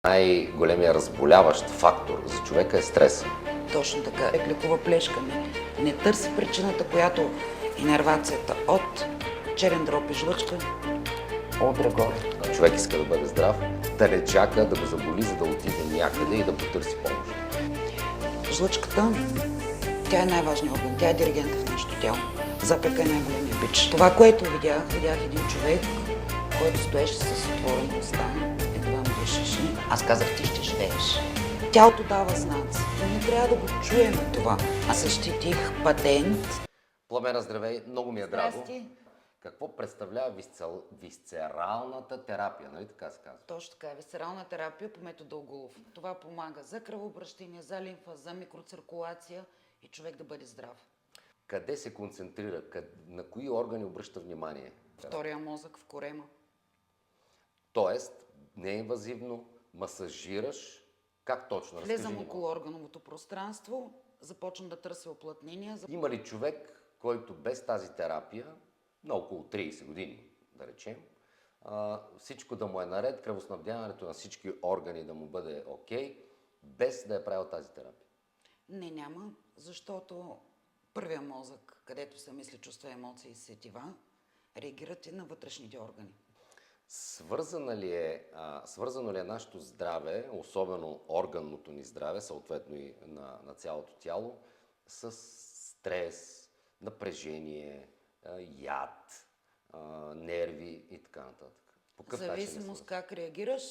Най-големият разболяващ фактор за човека е стрес. Точно така. Лекува плешкане. Не търси причината, която инервацията от черен дроб и жлъчка отре горе. Човек иска да бъде здрав, да не чака да го заболи, за да отиде някъде и да потърси помощ. Жлъчката, тя е най-важният орган. Тя е диригент в нашето тяло. Запека е най-големия бич. Това, което видях един човек, който стоеше с отворена уста. Едва му дишеше. Аз казах, ти ще живееш. Тялото дава знаци. Но не трябва да го чуем това. Аз защитих патент. Пламена, здравей, много ми е драго. Здрасти. Какво представлява висцералната терапия, нали така се казва? Точно така е. Висцерална терапия по метода Оголов. Това помага за кръвообращение, за лимфа, за микроциркулация и човек да бъде здрав. Къде се концентрира? На кои органи обръща внимание? Втория мозък в корема. Тоест, неинвазивно, масажираш. Как точно? Разкажи Влезам ми. около органовото пространство, започвам да търся оплътнения. Има ли човек, който без тази терапия, на около 30 години, да речем, всичко да му е наред, кръвоснабдяването на всички органи да му бъде окей, без да е правил тази терапия? Не, няма, защото първия мозък, където се мисли, чувства, емоции и сетива, реагират и на вътрешните органи. Свързано ли е нашето здраве, особено органното ни здраве, съответно и на цялото тяло, с стрес, напрежение, яд, нерви и така нататък? По какъв начин е Зависимост свързано? как реагираш,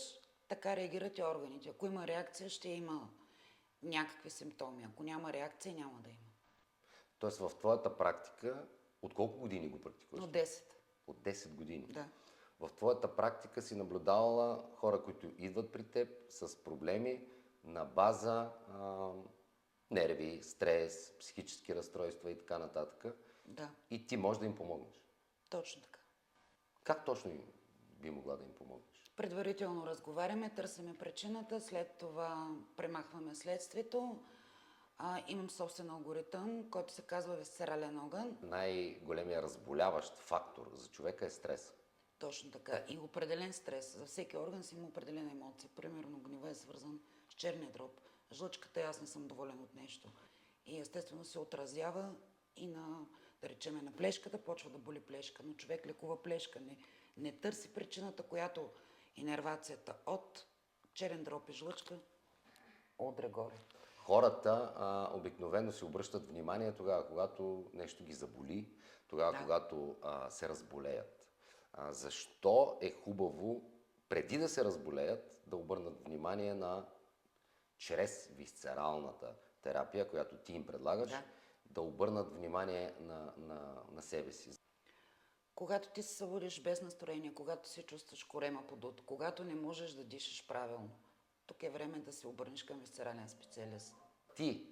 така реагират и органите. Ако има реакция, ще има някакви симптоми. Ако няма реакция, няма да има. Тоест в твоята практика, от колко години го практикуваш? Но 10. От 10 години. Да. В твоята практика си наблюдавала хора, които идват при теб с проблеми на база нерви, стрес, психически разстройства и така нататък. Да, И ти можеш да им помогнеш. точно така. Как точно би могла да им помогнеш? Предварително разговаряме, търсиме причината, след това премахваме следствието. Имам собствен алгоритъм, който се казва висцерален огън. Най-големият разболяващ фактор за човека е стрес. Точно така. И определен стрес. За всеки орган си има определена емоция. Примерно гнева е свързан с черния дроб. Жлъчката, аз не съм доволен от нещо. И естествено се отразява и на, да речеме, на плешката, почва да боли плешка. Но човек лекува плешка. Не търси причината, която инервацията от черен дроб и жлъчка отре горе. Хората обикновено си обръщат внимание тогава, когато нещо ги заболи, тогава, когато се разболеят. Защо е хубаво, преди да се разболеят, да обърнат внимание чрез висцералната терапия, която ти им предлагаш, да обърнат внимание на себе си? Когато ти се събудиш без настроение, когато се чувстваш корема подут, когато не можеш да дишаш правилно, тук е време да се обърнеш към висцерален специалист. Ти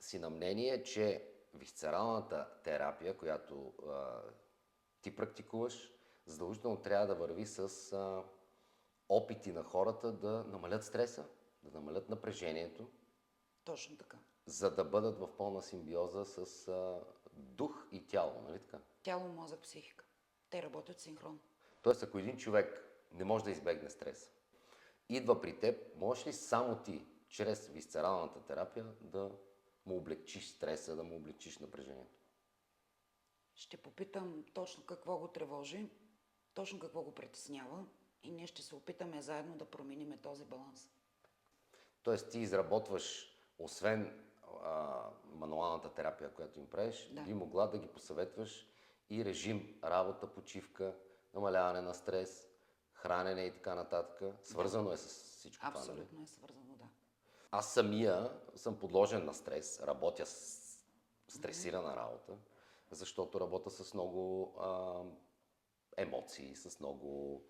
си на мнение, че висцералната терапия, която ти практикуваш, задължително трябва да върви с опити на хората да намалят стреса, да намалят напрежението, Точно така. за да бъдат в пълна симбиоза с дух и тяло, нали така? Тяло, мозък, психика. Те работят синхрон. Тоест, ако един човек не може да избегне стрес, идва при теб, можеш ли само ти, чрез висцералната терапия, да му облегчиш стреса, да му облегчиш напрежението? Ще попитам точно какво го тревожи, точно какво го притеснява и ние ще се опитаме заедно да променим този баланс. Тоест, ти изработваш, освен мануалната терапия, която им правиш, би могла да ги посъветваш и режим, работа, почивка, намаляване на стрес, хранене и така нататък. Свързано е с всичко това, нали? Абсолютно е свързано, да. Аз самия съм подложен на стрес, работя с стресирана работа, защото работя с много емоции, с много,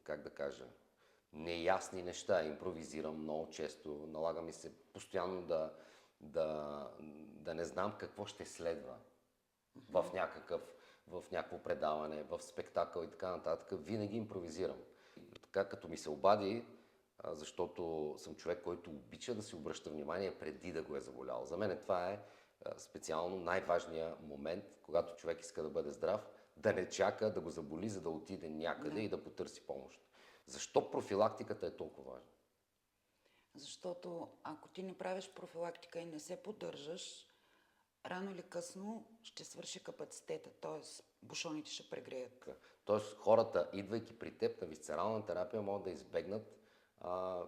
как да кажа, неясни неща. Импровизирам много често, налага ми се постоянно да не знам какво ще следва в някакво предаване, в спектакъл и така нататък. Винаги импровизирам. Така като ми се обади, защото съм човек, който обича да си обръща внимание преди да го е заболял. За мен това е специално най-важният момент, когато човек иска да бъде здрав, да не чака да го заболи, за да отиде някъде и да потърси помощ. Защо профилактиката е толкова важна? Защото ако ти не правиш профилактика и не се поддържаш, рано или късно ще свърши капацитета, т.е. бушоните ще прегреят. Тоест хората, идвайки при теб на висцерална терапия, могат да избегнат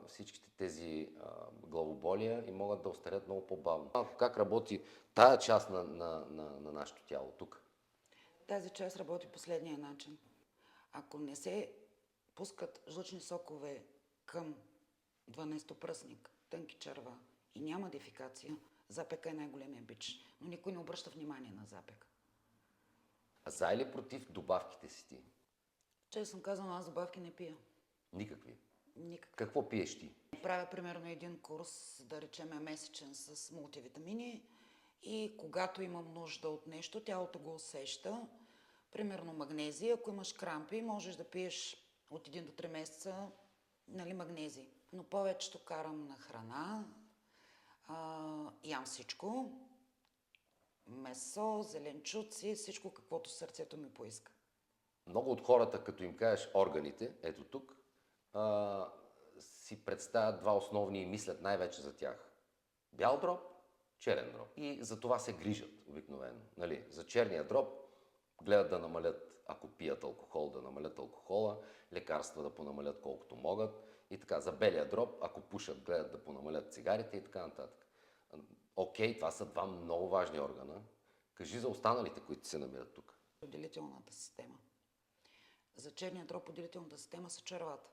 всичките тези главоболия и могат да остарят много по-бавно. Как работи тая част на нашето тяло тук? Тази част работи последния начин. Ако не се пускат жлъчни сокове към 12-пръстник, тънки черва и няма дефекация, запека е най-големия бич. Но никой не обръща внимание на запека. А за или против добавките си ти? Честно казвам, аз добавки не пия. Никакви. Никак. Какво пиеш ти? Правя примерно един курс, да речем месечен с мултивитамини и когато имам нужда от нещо, тялото го усеща. Примерно магнезия, ако имаш крампи, можеш да пиеш от 1 до 3 месеца магнезий. Но повечето карам на храна, ям всичко, месо, зеленчуци, всичко каквото сърцето ми поиска. Много от хората, като им кажеш органите, ето тук, си представят два основни и мислят най-вече за тях. Бял дроб, черен дроб. И за това се грижат обикновено. Нали? За черния дроб гледат да намалят, ако пият алкохол, да намалят алкохола, лекарства да понамалят колкото могат. И така, за белия дроб, ако пушат, гледат да понамалят цигарите и така нататък. Окей, това са два много важни органа. Кажи за останалите, които се намират тук. Отделителната система. За черния дроб отделителната система са червата.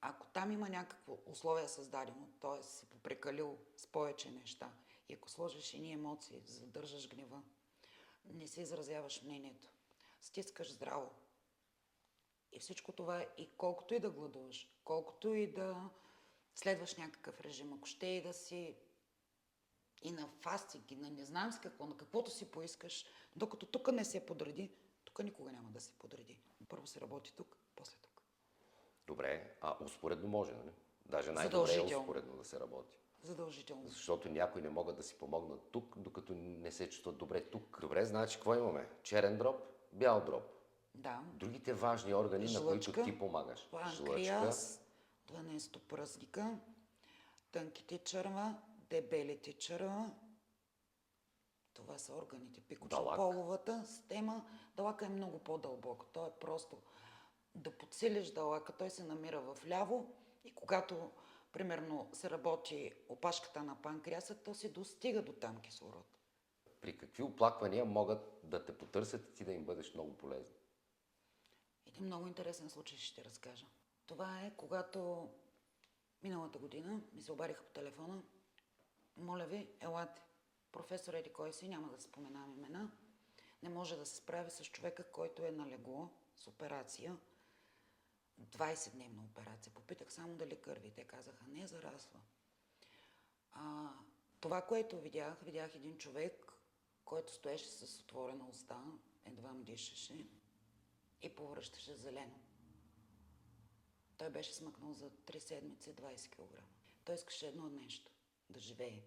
Ако там има някакво условие създадено, т.е. си попрекалил с повече неща, и ако сложиш едни емоции, задържаш гнева, не си изразяваш мнението, стискаш здраво. И всичко това, и колкото и да гладуваш, колкото и да следваш някакъв режим, ако ще и да си и на фастинг, и на не знам с какво, на каквото си поискаш, докато тук не се подреди, тук никога няма да се подреди. Първо се работи тук, после тук. Добре, успоредно може, нали? Даже най-добре е успоредно да се работи. Задължително. Защото някои не могат да си помогнат тук, докато не се чувстват добре тук. Добре, значи какво имаме? Черен дроб, бял дроб. Да. Другите важни органи, Жлъчка, на които ти помагаш. панкреас, 12-пръстника, тънките черва, дебелите черва. Това са органите. Пикочополовата система. Далака е много по-дълбоко. То е просто да подсилиш далака. Той се намира в ляво и когато, примерно, се работи опашката на панкреаса, то се достига до там кислород. При какви оплаквания могат да те потърсят и ти да им бъдеш много полезен? Един много интересен случай ще ти разкажа. Това е когато миналата година ми се обадиха по телефона. Моля ви, елате. Професор еди кой си, няма да споменавам имена, не може да се справи с човека, който е на легло с операция. 20-дневна операция. Попитах само дали кърви. Те казаха, не, заразва. Това, което видях един човек, който стоеше с отворена уста, едва дишаше и повръщаше зелено. Той беше смъкнал за 3 седмици 20 кг. Той искаше едно нещо – да живее.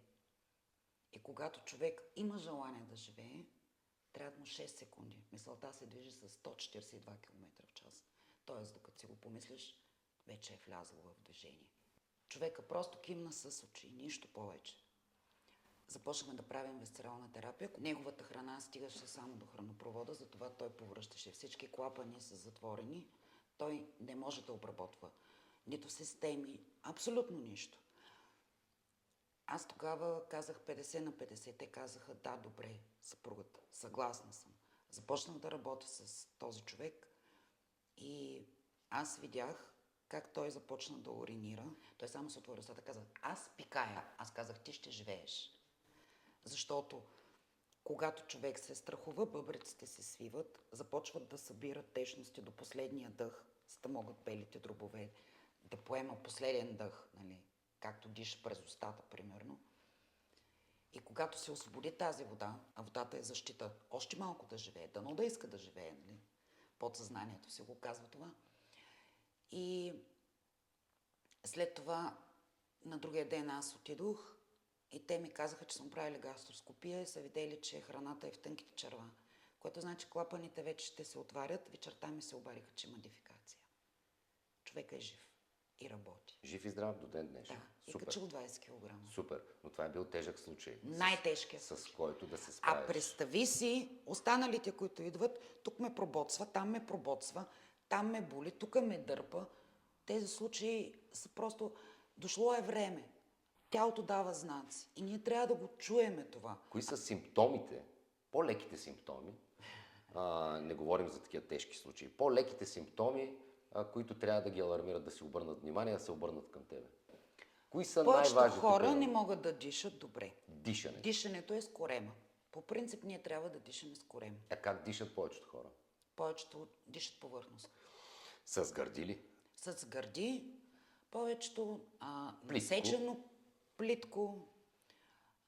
И когато човек има желание да живее, трябва му 6 секунди. Мисълта се движи с 142 км в час. Тоест, докато си го помислиш, вече е влязло в движение. Човека просто кимна с очи, нищо повече. Започнахме да правим висцерална терапия. Неговата храна стигаше само до хранопровода, затова той повръщаше. Всички клапани са затворени. Той не може да обработва нито системи, абсолютно нищо. Аз тогава казах 50 на 50. Те казаха, да, добре, съпругата, съгласна съм. Започнах да работя с този човек и аз видях как той започна да уринира. Той само се отвори устата и каза, аз пикая. Аз казах, ти ще живееш. Защото когато човек се страхува, бъбреците се свиват, започват да събират течности до последния дъх, за да могат белите дробове да поема последен дъх, нали, както диша през устата, примерно. И когато се освободи тази вода, а водата е защита, още малко да живее, дано да иска да живее, нали? Подсъзнанието си го казва това. И след това на другия ден аз отидох и те ми казаха, че съм правили гастроскопия и са видели, че храната е в тънките черва, което значи клапаните вече ще се отварят. Вечерта ми се обадиха, че има дефекация. човека е жив и работи. Жив и здрав до ден днешен. Да, и Супер. качил 20 кг. Супер. Но това е бил тежък случай. Най-тежкият С случай. който да се А справиш. представи си останалите, които идват, тук ме пробоцва, там ме пробоцва, там ме боли, тук ме дърпа. Тези случаи са просто... Дошло е време. Тялото дава знаци. И ние трябва да го чуеме това. Кои са симптомите, по-леките симптоми, не говорим за такива тежки случаи, по-леките симптоми, които трябва да ги алармират, да си обърнат внимание, да се обърнат към тебе? Кои са Повечето най-важните? хора не могат да дишат добре. Дишане. Дишането е с корема. По принцип ние трябва да дишаме с корем. А как дишат повечето хора? Повечето дишат повърхност. С гърдили? С гърди, повечето Плитко. насечено, плитко,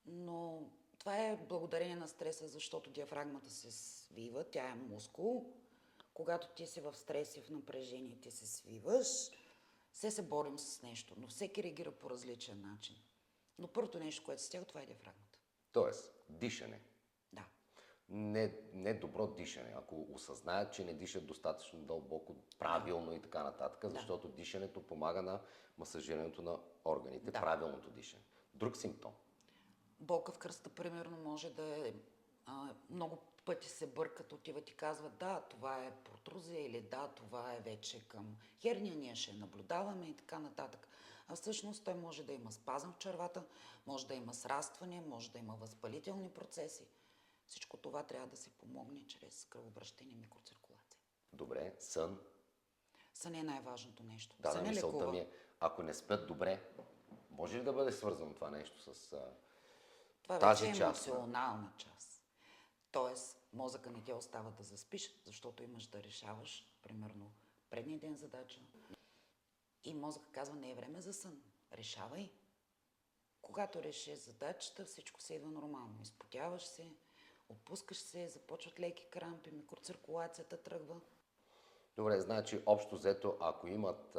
но това е благодарение на стреса, защото диафрагмата се свива, тя е мускул. Когато ти си в стрес и в напрежение, ти се свиваш, се борим с нещо, но всеки реагира по различен начин. Но първото нещо, което стяга, това е диафрагмата. Тоест, дишане. Да. Не добро дишане. Ако осъзнаят, че не дишат достатъчно дълбоко, правилно и така нататък, защото дишането помага на масажирането на органите, правилното дишане. Друг симптом. Болка в кръста, примерно, може да е... много пъти се бъркат, отиват и казват, да, това е протрузия или да, това е вече към херния, ние ще наблюдаваме и така нататък. А всъщност той може да има спазъм в червата, може да има срастване, може да има възпалителни процеси. Всичко това трябва да се помогне чрез кръвообращение и микроциркулация. Добре, сън. Сън е най-важното нещо. Да, Сън мисълта лекува. ми е, ако не спят добре, може ли да бъде свързано това нещо с Това тази вече е част? емоционална част. Тоест, мозъка не те остава да заспиш, защото имаш да решаваш, примерно, предния ден задача. И мозъка казва, не е време за сън. Решавай. Когато решиш задачата, всичко се идва нормално. Изпотяваш се, отпускаш се, започват леки крампи, микроциркулацията тръгва. Добре, значи общо взето, ако имат,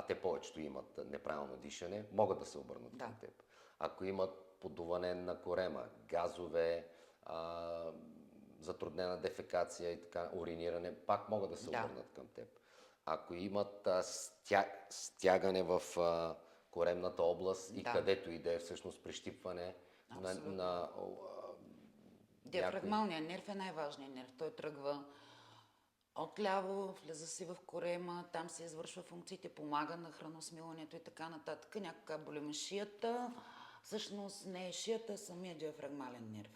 те повечето имат неправилно дишане, могат да се обърнат към теб. Ако имат подуване на корема, газове, затруднена дефекация и така, уриниране, пак могат да се обърнат към теб. Ако имат стягане в коремната област и където и да е всъщност прищипване на диафрагмалният нерв е най-важният нерв. Той тръгва отляво, влиза си в корема, там се извършва функциите, помага на храносмилането и така нататък. Някога болиме шията, всъщност не е шията, самия диафрагмален нерв.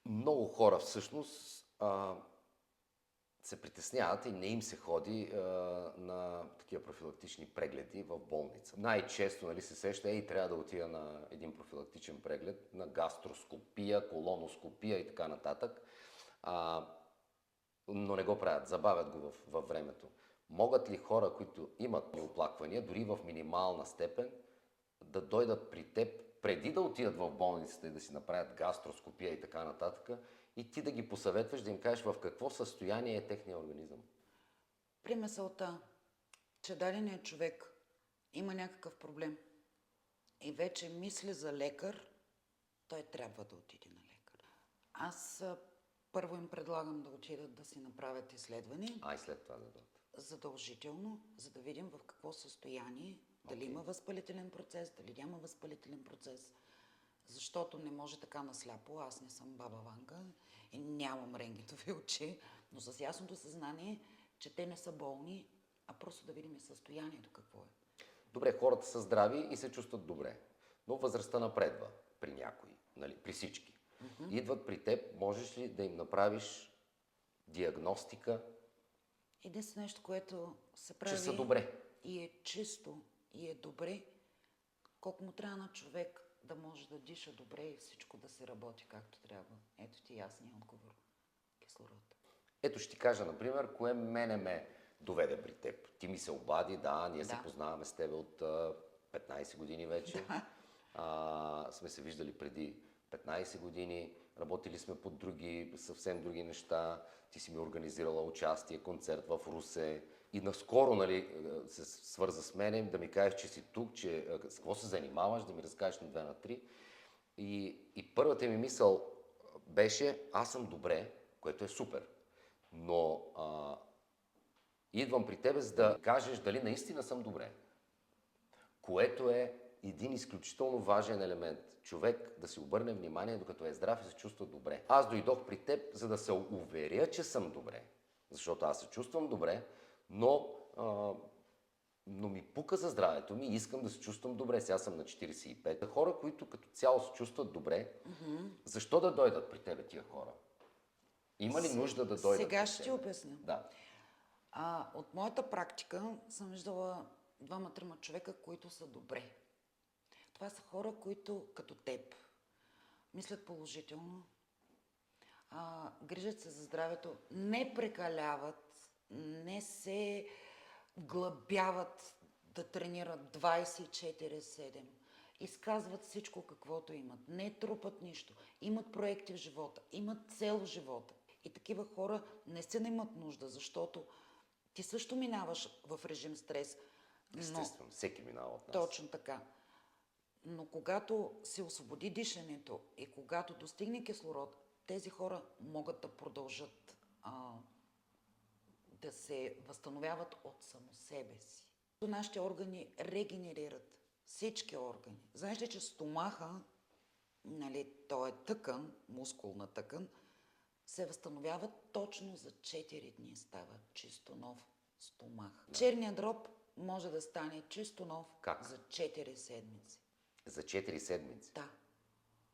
Много хора всъщност се притесняват и не им се ходи на такива профилактични прегледи в болница. Най-често се сеща, трябва да отида на един профилактичен преглед, на гастроскопия, колоноскопия и така нататък. Но не го правят, забавят го във времето. Могат ли хора, които имат неоплаквания, дори в минимална степен, да дойдат при теб, преди да отидат в болницата и да си направят гастроскопия и така нататък, и ти да ги посъветваш, да им кажеш в какво състояние е техния организъм? При мисълта, че даденият човек има някакъв проблем и вече мисли за лекар, той трябва да отиде на лекар. Аз първо им предлагам да отидат да си направят изследване. И след това да дойдат. Задължително, за да видим в какво състояние, дали има възпалителен процес, дали няма възпалителен процес. Защото не може така насляпо. Аз не съм баба Ванга и нямам рентгенови очи, но с ясното съзнание, че те не са болни, а просто да видим състоянието какво е. Добре, хората са здрави и се чувстват добре, но възрастта напредва при някои, при всички. Идват при теб, можеш ли да им направиш диагностика? Единствено нещо, което се прави... Че са добре. И е чисто, и е добре, колко му трябва на човек да може да диша добре и всичко да се работи както трябва. Ето ти ясния отговор. Кислород. Ето ще ти кажа, например, кое мене ме доведе при теб. Ти ми се обади, ние се познаваме с теб от 15 години вече. Сме се виждали преди 15 години, работили сме по съвсем други неща. Ти си ми организирала участие, концерт в Русе. И наскоро се свърза с мене да ми кажеш, че си тук, че с какво се занимаваш, да ми разкажеш на 2 на 3. И първата ми мисъл беше, аз съм добре, което е супер. Но Идвам при тебе, за да кажеш дали наистина съм добре. Което е един изключително важен елемент. Човек да си обърне внимание, докато е здрав и се чувства добре. Аз дойдох при теб, за да се уверя, че съм добре. Защото аз се чувствам добре, но ми пука за здравето ми и искам да се чувствам добре. Сега съм на 45. Хора, които като цяло се чувстват добре, защо да дойдат при тебе тия хора? Има ли нужда да дойдат? Сега ще ти обясня. Да. От моята практика съм виждала 2-3 човека, които са добре. Това са хора, които като теб мислят положително, грижат се за здравето, не прекаляват, не се вглъбяват да тренират 24/7. Изказват всичко каквото имат, не трупат нищо, имат проекти в живота, имат цел в живота. И такива хора не се имат нужда, защото ти също минаваш в режим стрес. Естествено, всеки минава от нас. Точно така. Но когато се освободи дишането и когато достигне кислород, тези хора могат да продължат да се възстановяват от само себе си. Нашите органи регенерират. Всички органи. Знаеш ли, че стомаха, той е тъкан, мускулна тъкан, се възстановява точно за 4 дни. Става чисто нов стомах. Черният дроб може да стане чисто нов за 4 седмици. За 4 седмици? Да.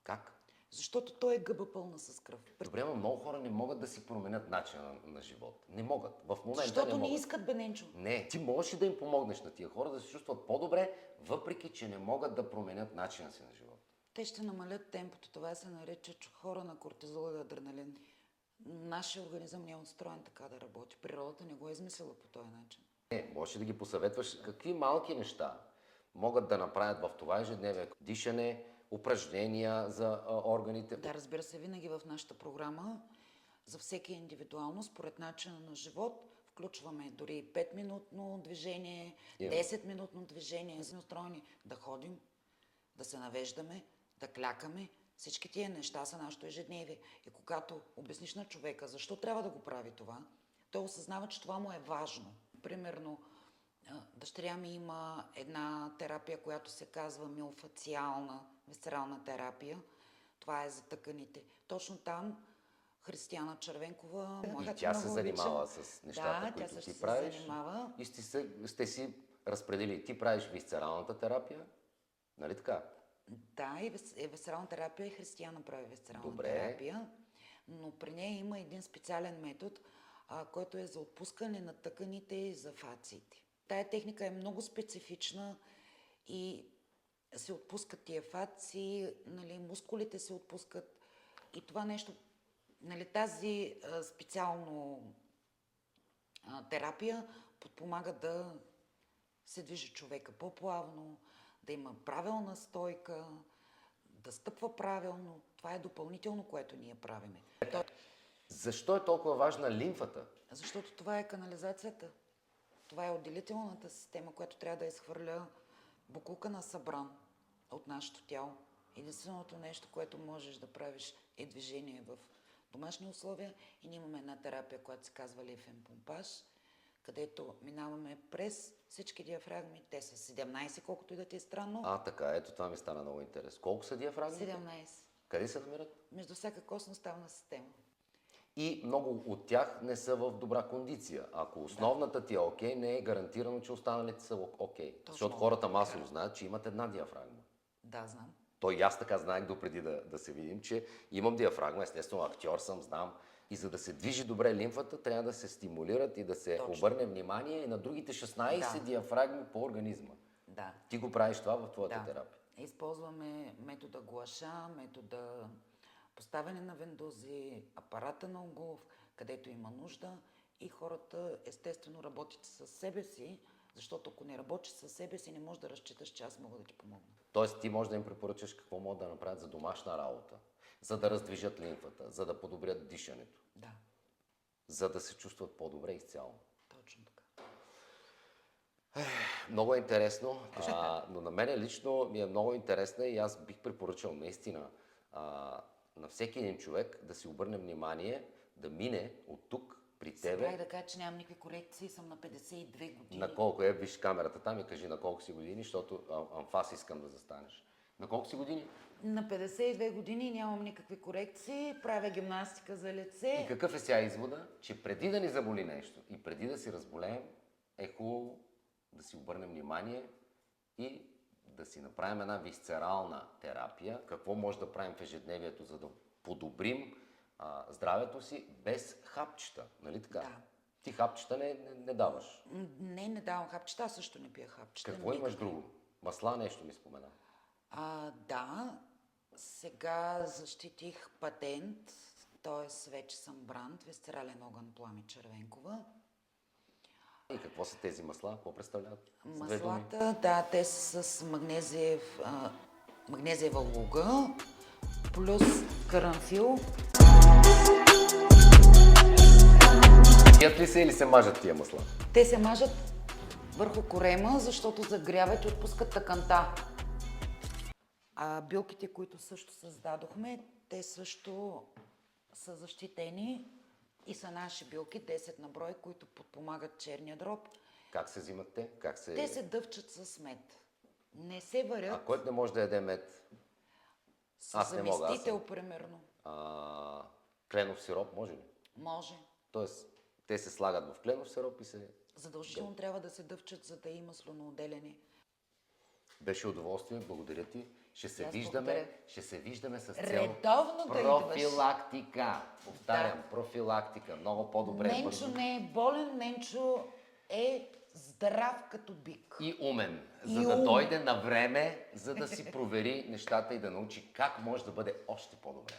Как? Защото той е гъба пълна с кръв. Добре, но много хора не могат да си променят начина на живот. Не могат. В момента защото не могат. Не искат, Бененчо. Не, ти можеш да им помогнеш на тия хора да се чувстват по-добре, въпреки че не могат да променят начина си на живот. Те ще намалят темпото. Това се нарича хора на кортизол и адреналин. Нашия организъм не е отстроен така да работи. Природата не го е измислила по този начин. Не, можеш да ги посъветваш какви малки неща могат да направят в това ежедневие. Дишане, упражнения за органите. Да, разбира се, винаги в нашата програма за всеки индивидуално, според начина на живот, включваме дори 5-минутно движение, 10-минутно движение, сме устроени да ходим, да се навеждаме, да клякаме. Всички тия неща са нашето ежедневие. И когато обясниш на човека защо трябва да го прави това, той осъзнава, че това му е важно. Примерно, дъщеря ми има една терапия, която се казва миофациална висцерална терапия. Това е за тъканите. Точно там Християна Червенкова, и тя се занимава с нещата, които ти правиш. Занимава. И сте си разпределили. Ти правиш висцералната терапия, нали така? Да, и висцерална терапия, и Християна прави висцерална терапия. Но при нея има един специален метод, който е за отпускане на тъканите и за фациите. Тая техника е много специфична и се отпускат тия фаци, мускулите се отпускат и това нещо, тази специално терапия подпомага да се движи човека по-плавно, да има правилна стойка, да стъпва правилно. Това е допълнително, което ние правиме. Защо е толкова важна лимфата? Защото това е канализацията. Това е отделителната система, която трябва да изхвърля боклука на събран от нашето тяло. Единственото нещо, което можеш да правиш е движение в домашни условия и ние имаме една терапия, която се казва лимфен помпаж, където минаваме през всички диафрагми. Те са 17, колкото и да ти е странно. Така, ето това ми стана много интересно. Колко са диафрагмите? 17. Къде се намират? Между всяка костно-ставна система. И много от тях не са в добра кондиция. Ако основната ти е окей, не е гарантирано, че останалите са окей. Защото хората масово знаят, че имат една диафрагма. Да, знам. То и аз така знаех допреди да се видим, че имам диафрагма, естествено актьор съм, знам. И за да се движи добре лимфата, трябва да се стимулират и да се обърне внимание и на другите 16 диафрагми по организма. Да. Ти го правиш това в твоята терапия. Използваме метода Гуаша, метода поставяне на вендози, апарата на Онгулов, където има нужда и хората естествено работят със себе си, защото ако не работиш със себе си, не можеш да разчиташ, че аз мога да ти помогна. Тоест ти можеш да им препоръчаш какво могат да направят за домашна работа, за да раздвижат лимфата, за да подобрят дишането. Да. За да се чувстват по-добре изцяло. Точно така. Много е интересно, но на мен лично ми е много интересна и аз бих препоръчал наистина на всеки един човек да си обърне внимание, да мине от тук При Сега и тебе, да кажа, че нямам никакви корекции, съм на 52 години. на колко виж камерата там и кажи на колко си години, защото анфас искам да застанеш. На колко си години? На 52 години нямам никакви корекции, правя гимнастика за лице. И какъв е сега извода? Че преди да ни заболи нещо и преди да си разболеем, е хубаво да си обърнем внимание и да си направим една висцерална терапия. Какво може да правим в ежедневието, за да подобрим здравето си без хапчета, нали така? Да. Ти хапчета не даваш. Не давам хапчета, аз също не пия хапчета. Какво имаш друго? Масла нещо ми спомена. Да, сега защитих патент, т.е. вече съм бранд, висцерален огън Плами Червенкова. И какво са тези масла? Какво представляват? С две думи. Маслата, да, те са с магнезиева луга, плюс карамфил. Пият ли се или се мажат тия масла? Те се мажат върху корема, защото загряват и отпускат тъканта. А билките, които също създадохме, те също са защитени и са наши билки, 10 на брой, които подпомагат черния дроб. Как се взимат те? Те се дъвчат с мед. Не се варят. А който не може да яде мед? С Аз не мога, заместител, примерно. Кленов сироп може ли? Може. Тоест, те се слагат в кленов сироп и се... Задължително трябва да се дъвчат, за да има слюноотделяне. Беше удоволствие, благодаря ти. Ще се Аз виждаме, благодаря. ще се виждаме с цел Редовно да идваш. профилактика. Повтарям, профилактика. Много по-добре. Ненчо бързо. не е болен, Ненчо е здрав като бик. И умен, И за да умен. дойде на време, за да си провери нещата и да научи как може да бъде още по-добре.